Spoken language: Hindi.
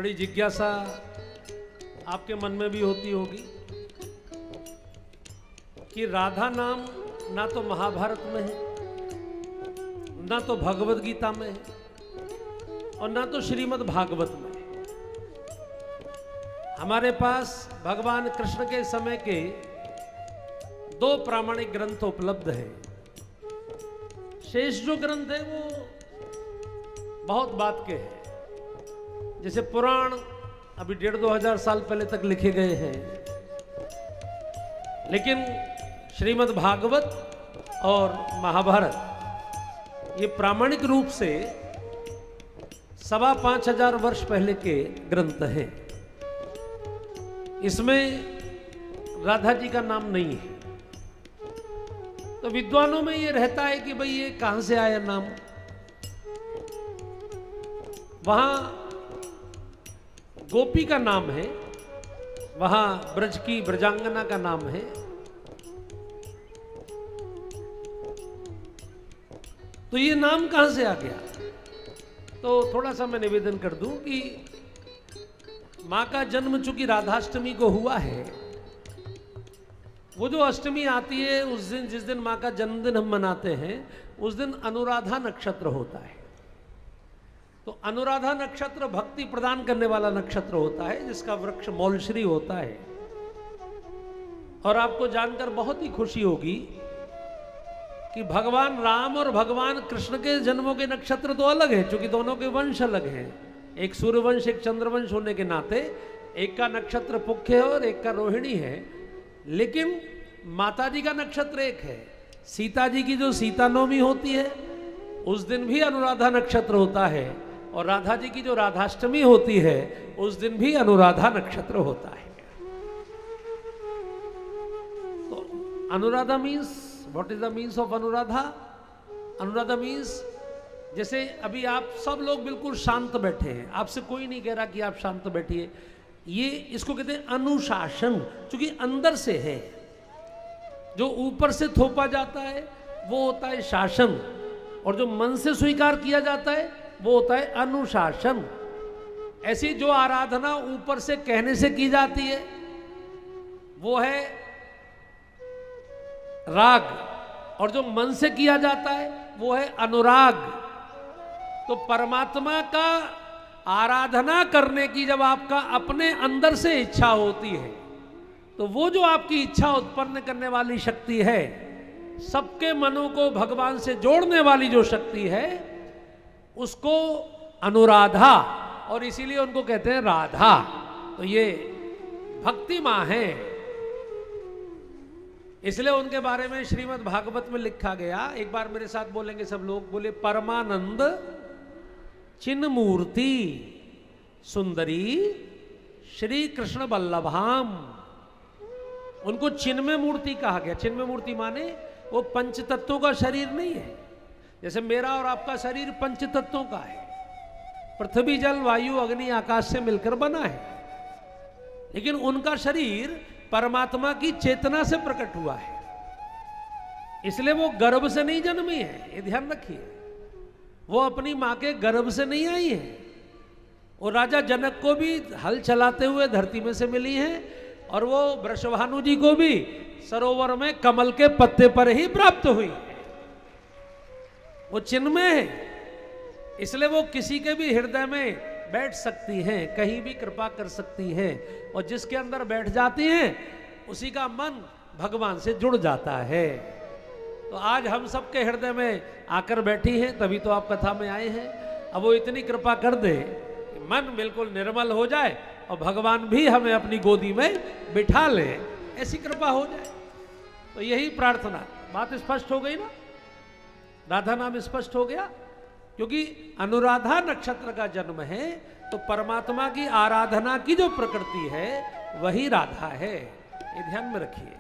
बड़ी जिज्ञासा आपके मन में भी होती होगी कि राधा नाम ना तो महाभारत में है, ना तो भगवत गीता में है, और ना तो श्रीमद् भागवत में है। हमारे पास भगवान कृष्ण के समय के दो प्रामाणिक ग्रंथ उपलब्ध हैं। शेष जो ग्रंथ है वो बहुत बात के हैं, जैसे पुराण अभी 1,500-2,000 साल पहले तक लिखे गए हैं, लेकिन श्रीमद् भागवत और महाभारत ये प्रामाणिक रूप से 5,500 वर्ष पहले के ग्रंथ हैं। इसमें राधा जी का नाम नहीं है, तो विद्वानों में ये रहता है कि भाई ये कहां से आया नाम। वहां गोपी का नाम है, वहां ब्रज की ब्रजांगना का नाम है। तो ये नाम कहां से आ गया? तो थोड़ा सा मैं निवेदन कर दूं कि मां का जन्म चूंकि राधाष्टमी को हुआ है, वो जो अष्टमी आती है उस दिन, जिस दिन मां का जन्मदिन हम मनाते हैं, उस दिन अनुराधा नक्षत्र होता है। तो अनुराधा नक्षत्र भक्ति प्रदान करने वाला नक्षत्र होता है, जिसका वृक्ष मौलश्री होता है। और आपको जानकर बहुत ही खुशी होगी कि भगवान राम और भगवान कृष्ण के जन्मों के नक्षत्र तो अलग हैं, क्योंकि दोनों के वंश अलग हैं। एक सूर्यवंश एक चंद्रवंश होने के नाते एक का नक्षत्र पुख्य है और एक का रोहिणी है, लेकिन माता जी का नक्षत्र एक है। सीता जी की जो सीता नवमी होती है उस दिन भी अनुराधा नक्षत्र होता है, और राधा जी की जो राधाष्टमी होती है उस दिन भी अनुराधा नक्षत्र होता है। तो Anuradha means, what is the means of Anuradha? Anuradha means, जैसे अभी आप सब लोग बिल्कुल शांत बैठे हैं, आपसे कोई नहीं कह रहा कि आप शांत बैठिए, ये इसको कहते हैं अनुशासन, क्योंकि अंदर से है। जो ऊपर से थोपा जाता है वो होता है शासन, और जो मन से स्वीकार किया जाता है वो होता है अनुशासन। ऐसी जो आराधना ऊपर से कहने से की जाती है वो है राग, और जो मन से किया जाता है वो है अनुराग। तो परमात्मा का आराधना करने की जब आपका अपने अंदर से इच्छा होती है, तो वो जो आपकी इच्छा उत्पन्न करने वाली शक्ति है, सबके मनों को भगवान से जोड़ने वाली जो शक्ति है, उसको अनुराधा, और इसीलिए उनको कहते हैं राधा। तो ये भक्ति मां है, इसलिए उनके बारे में श्रीमद् भागवत में लिखा गया। एक बार मेरे साथ बोलेंगे सब लोग, बोले परमानंद चिन्ह मूर्ति सुंदरी श्री कृष्ण बल्लभाम। उनको चिन्मय मूर्ति कहा गया। चिन्मय मूर्ति माने वो पंच तत्वों का शरीर नहीं है, जैसे मेरा और आपका शरीर पंच तत्वों का है, पृथ्वी जल वायु अग्नि आकाश से मिलकर बना है, लेकिन उनका शरीर परमात्मा की चेतना से प्रकट हुआ है, इसलिए वो गर्भ से नहीं जन्मी है, ये ध्यान रखिए। वो अपनी मां के गर्भ से नहीं आई है। और राजा जनक को भी हल चलाते हुए धरती में से मिली है, और वो वृषभानु जी को भी सरोवर में कमल के पत्ते पर ही प्राप्त हुई। वो चिन्मय है, इसलिए वो किसी के भी हृदय में बैठ सकती हैं, कहीं भी कृपा कर सकती हैं, और जिसके अंदर बैठ जाती हैं उसी का मन भगवान से जुड़ जाता है। तो आज हम सबके हृदय में आकर बैठी हैं, तभी तो आप कथा में आए हैं। अब वो इतनी कृपा कर दे कि मन बिल्कुल निर्मल हो जाए और भगवान भी हमें अपनी गोदी में बिठा ले, ऐसी कृपा हो जाए। तो यही प्रार्थना। बात स्पष्ट हो गई ना? राधा नाम स्पष्ट हो गया, क्योंकि अनुराधा नक्षत्र का जन्म है, तो परमात्मा की आराधना की जो प्रकृति है वही राधा है। ये ध्यान में रखिए।